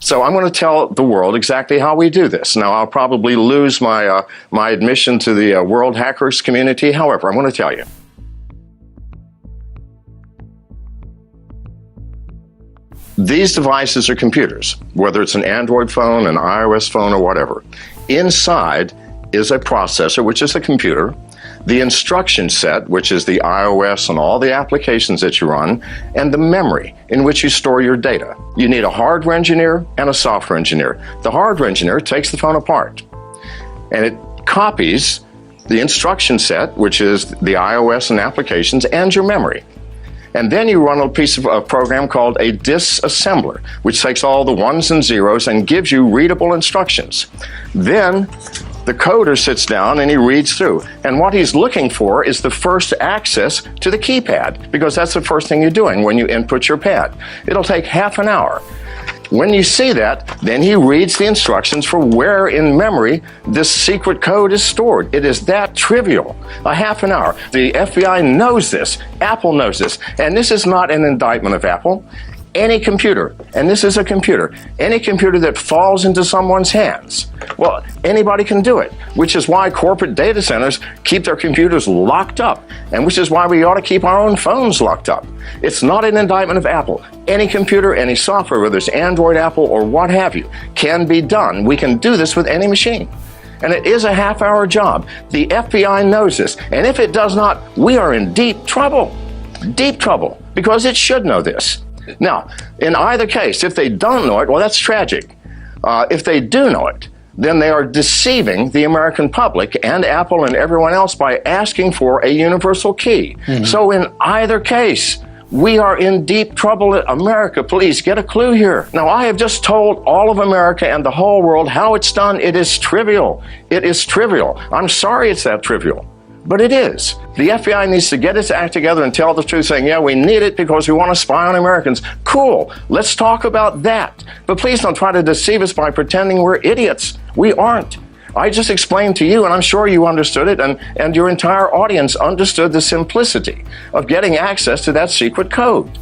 So I'm going to tell the world exactly how we do this. Now, I'll probably lose my admission to the world hackers community. However, I'm going to tell you. These devices are computers, whether it's an Android phone, an iOS phone, or whatever. Inside is a processor, which is a computer, the instruction set, which is the iOS and all the applications that you run, and the memory in which you store your data. You need a hardware engineer and a software engineer. The hardware engineer takes the phone apart, and it copies the instruction set, which is the iOS and applications, and your memory. And then you run a piece of a program called a disassembler, which takes all the ones and zeros and gives you readable instructions. Then the coder sits down and he reads through. And what he's looking for is the first access to the keypad, because that's the first thing you're doing when you input your pad. It'll take half an hour. When you see that, then he reads the instructions for where in memory this secret code is stored. It is that trivial. A half an hour. The FBI knows this. Apple knows this. And this is not an indictment of Apple. Any computer, and this is a computer, any computer that falls into someone's hands, well, anybody can do it, which is why corporate data centers keep their computers locked up, and which is why we ought to keep our own phones locked up. It's not an indictment of Apple. Any computer, any software, whether it's Android, Apple, or what have you, can be done. We can do this with any machine. And it is a half-hour job. The FBI knows this, and if it does not, we are in deep trouble, because it should know this. Now, in either case, if they don't know it, well, that's tragic. If they do know it, then they are deceiving the American public and Apple and everyone else by asking for a universal key. Mm-hmm. So in either case, we are in deep trouble. America, please get a clue here. Now, I have just told all of America and the whole world how it's done. It is trivial. It is trivial. I'm sorry it's that trivial. But it is. The FBI needs to get its act together and tell the truth, saying, yeah, we need it because we want to spy on Americans. Cool. Let's talk about that. But please don't try to deceive us by pretending we're idiots. We aren't. I just explained to you, and I'm sure you understood it, and your entire audience understood the simplicity of getting access to that secret code.